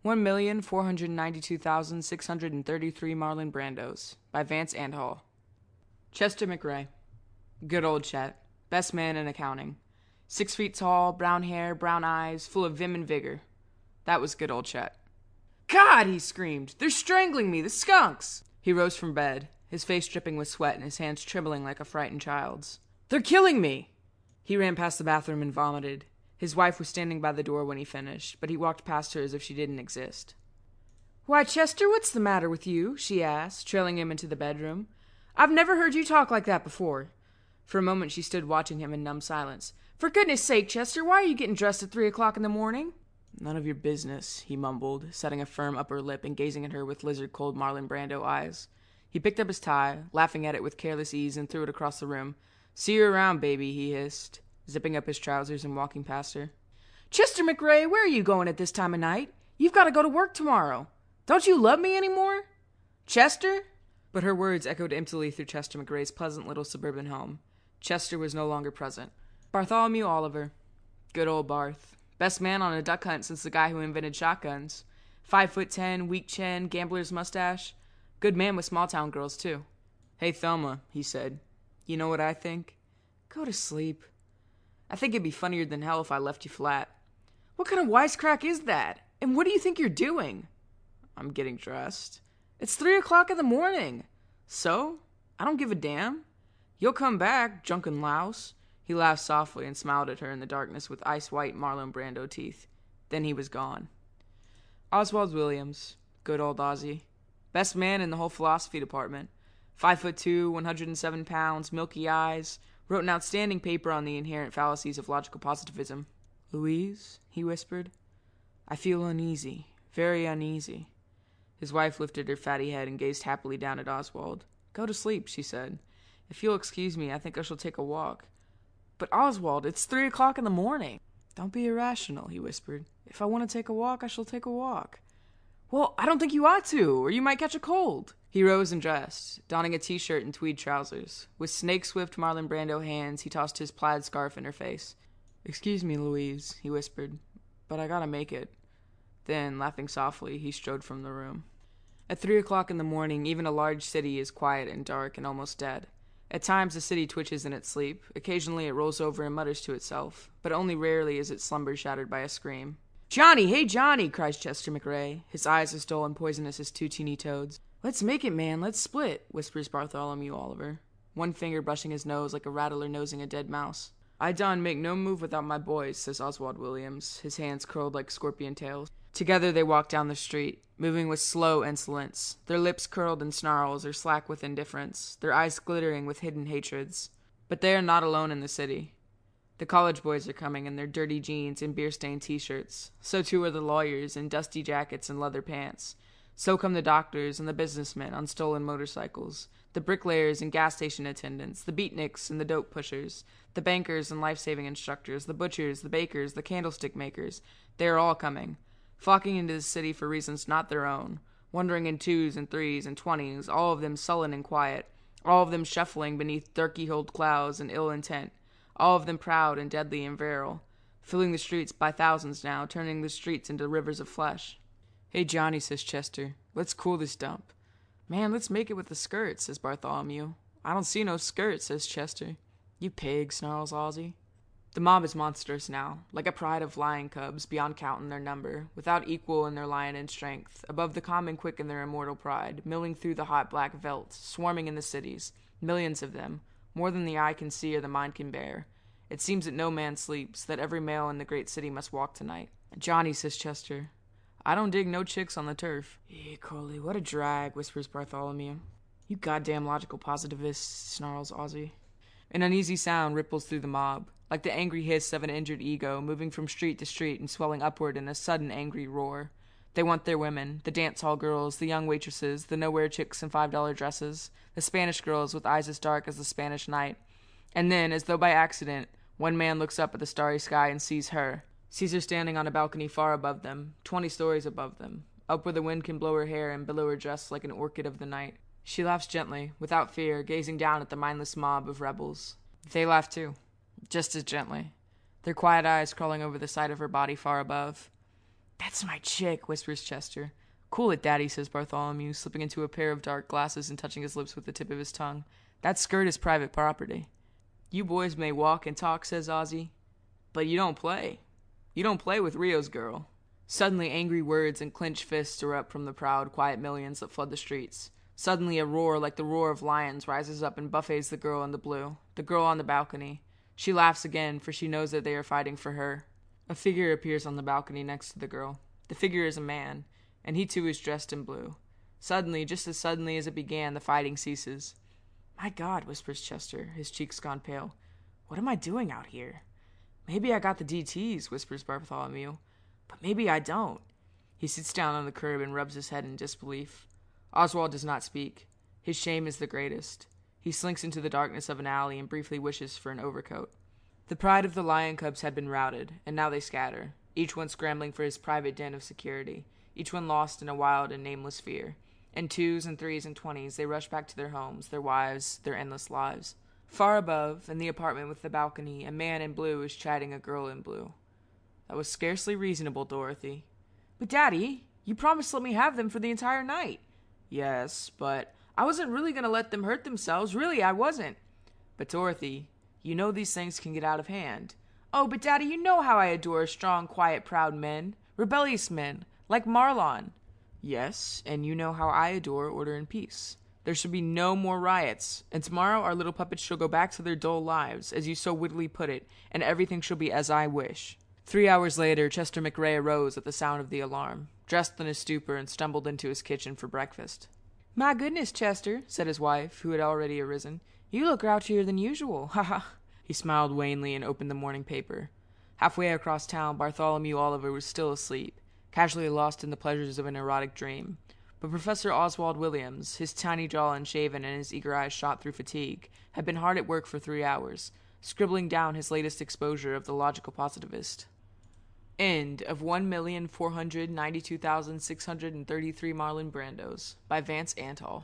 1,492,633 Marlon Brandos by Vance Aandahl. Chester McRae. Good old Chet. Best man in accounting. 6 feet tall, brown hair, brown eyes, full of vim and vigor. That was good old Chet. "God!" he screamed. "They're strangling me, the skunks!" He rose from bed, his face dripping with sweat and his hands trembling like a frightened child's. "They're killing me!" He ran past the bathroom and vomited. His wife was standing by the door when he finished, but he walked past her as if she didn't exist. "Why, Chester, what's the matter with you?" she asked, trailing him into the bedroom. "I've never heard you talk like that before." For a moment she stood watching him in numb silence. "For goodness sake, Chester, why are you getting dressed at 3 o'clock in the morning?" "None of your business," he mumbled, setting a firm upper lip and gazing at her with lizard-cold Marlon Brando eyes. He picked up his tie, laughing at it with careless ease, and threw it across the room. "See you around, baby," he hissed, zipping up his trousers and walking past her. "Chester McRae, where are you going at this time of night? You've got to go to work tomorrow. Don't you love me anymore? Chester?" But her words echoed emptily through Chester McRae's pleasant little suburban home. Chester was no longer present. Bartholomew Oliver. Good old Barth. Best man on a duck hunt since the guy who invented shotguns. 5'10", weak chin, gambler's mustache. Good man with small-town girls, too. "Hey, Thelma," he said. "You know what I think?" "Go to sleep." "I think it'd be funnier than hell if I left you flat." "What kind of wisecrack is that? And what do you think you're doing?" "I'm getting dressed." "It's 3 o'clock in the morning." "So? I don't give a damn. You'll come back, drunken louse." He laughed softly and smiled at her in the darkness with ice-white Marlon Brando teeth. Then he was gone. Oswald Williams. Good old Ozzy. Best man in the whole philosophy department. 5'2", 107 pounds, milky eyes. Wrote an outstanding paper on the inherent fallacies of logical positivism. "Louise," he whispered, "I feel uneasy, very uneasy." His wife lifted her fatty head and gazed happily down at Oswald. "Go to sleep," she said. "If you'll excuse me, I think I shall take a walk." "But Oswald, it's 3 o'clock in the morning." "Don't be irrational," he whispered. "If I want to take a walk, I shall take a walk." "Well, I don't think you ought to, or you might catch a cold." He rose and dressed, donning a t-shirt and tweed trousers. With snake-swift Marlon Brando hands, he tossed his plaid scarf in her face. "Excuse me, Louise," he whispered, "but I gotta make it." Then, laughing softly, he strode from the room. At 3 o'clock in the morning, even a large city is quiet and dark and almost dead. At times the city twitches in its sleep. Occasionally it rolls over and mutters to itself, but only rarely is its slumber shattered by a scream. "Johnny! Hey, Johnny!" cries Chester McRae, his eyes as dull and poisonous as 2 teeny toads. "Let's make it, man, let's split," whispers Bartholomew Oliver, one finger brushing his nose like a rattler nosing a dead mouse. "I done make no move without my boys," says Oswald Williams, his hands curled like scorpion tails. Together they walk down the street, moving with slow insolence, their lips curled in snarls or slack with indifference, their eyes glittering with hidden hatreds. But they are not alone in the city. The college boys are coming in their dirty jeans and beer-stained t-shirts. So too are the lawyers in dusty jackets and leather pants. So come the doctors and the businessmen on stolen motorcycles, the bricklayers and gas station attendants, the beatniks and the dope pushers, the bankers and life-saving instructors, the butchers, the bakers, the candlestick makers. They are all coming, flocking into the city for reasons not their own, wandering in 2s and 3s and 20s, all of them sullen and quiet, all of them shuffling beneath darky-hulled clouds and ill intent, all of them proud and deadly and virile, filling the streets by thousands now, turning the streets into rivers of flesh. "Hey, Johnny," says Chester, "let's cool this dump." "Man, let's make it with the skirts," says Bartholomew. "I don't see no skirts," says Chester. "You pig," snarls Ozzy. The mob is monstrous now, like a pride of lion cubs, beyond count in their number, without equal in their lion in strength, above the common quick in their immortal pride, milling through the hot black veldt, swarming in the cities, millions of them, more than the eye can see or the mind can bear. It seems that no man sleeps, that every male in the great city must walk tonight. "Johnny," says Chester, "I don't dig no chicks on the turf." "Coley, what a drag," whispers Bartholomew. "You goddamn logical positivist," snarls Ozzy. An uneasy sound ripples through the mob, like the angry hiss of an injured ego, moving from street to street and swelling upward in a sudden angry roar. They want their women, the dance-hall girls, the young waitresses, the nowhere chicks in $5 dresses, the Spanish girls with eyes as dark as the Spanish night. And then, as though by accident, one man looks up at the starry sky and sees her standing on a balcony far above them, 20 stories above them, up where the wind can blow her hair and billow her dress like an orchid of the night. She laughs gently, without fear, gazing down at the mindless mob of rebels. They laugh too, just as gently, their quiet eyes crawling over the side of her body far above. That's my chick, whispers Chester. Cool it, Daddy, says Bartholomew, slipping into a pair of dark glasses and touching his lips with the tip of his tongue. That skirt is private property. You boys may walk and talk, says Ozzy, but you don't play. You don't play with Rio's girl. Suddenly angry words and clenched fists erupt from the proud, quiet millions that flood the streets. Suddenly a roar like the roar of lions rises up and buffets the girl in the blue, the girl on the balcony. She laughs again, for she knows that they are fighting for her. A figure appears on the balcony next to the girl. The figure is a man, and he too is dressed in blue. Suddenly, just as suddenly as it began, the fighting ceases. My God, whispers Chester, his cheeks gone pale. What am I doing out here? Maybe I got the DTs, whispers Bartholomew, but maybe I don't. He sits down on the curb and rubs his head in disbelief. Oswald does not speak. His shame is the greatest. He slinks into the darkness of an alley and briefly wishes for an overcoat. The pride of the lion cubs had been routed, and now they scatter, each one scrambling for his private den of security, each one lost in a wild and nameless fear. In 2s and 3s and 20s, they rush back to their homes, their wives, their endless lives. Far above, in the apartment with the balcony, a man in blue is chatting a girl in blue. That was scarcely reasonable, Dorothy. But, Daddy, you promised to let me have them for the entire night. Yes, but I wasn't really going to let them hurt themselves. Really, I wasn't. But, Dorothy, you know these things can get out of hand. Oh, but Daddy, you know how I adore strong, quiet, proud men. Rebellious men, like Marlon. Yes, and you know how I adore order and peace. There should be no more riots, and tomorrow our little puppets shall go back to their dull lives, as you so wittily put it, and everything shall be as I wish. 3 hours later, Chester McRae arose at the sound of the alarm, dressed in his stupor, and stumbled into his kitchen for breakfast. My goodness, Chester, said his wife, who had already arisen. You look grouchier than usual, ha ha. He smiled wanly and opened the morning paper. Halfway across town, Bartholomew Oliver was still asleep, casually lost in the pleasures of an erotic dream. But Professor Oswald Williams, his tiny jaw unshaven and his eager eyes shot through fatigue, had been hard at work for 3 hours, scribbling down his latest exposure of the logical positivist. End of 1,492,633 Marlon Brandos by Vance Aandahl.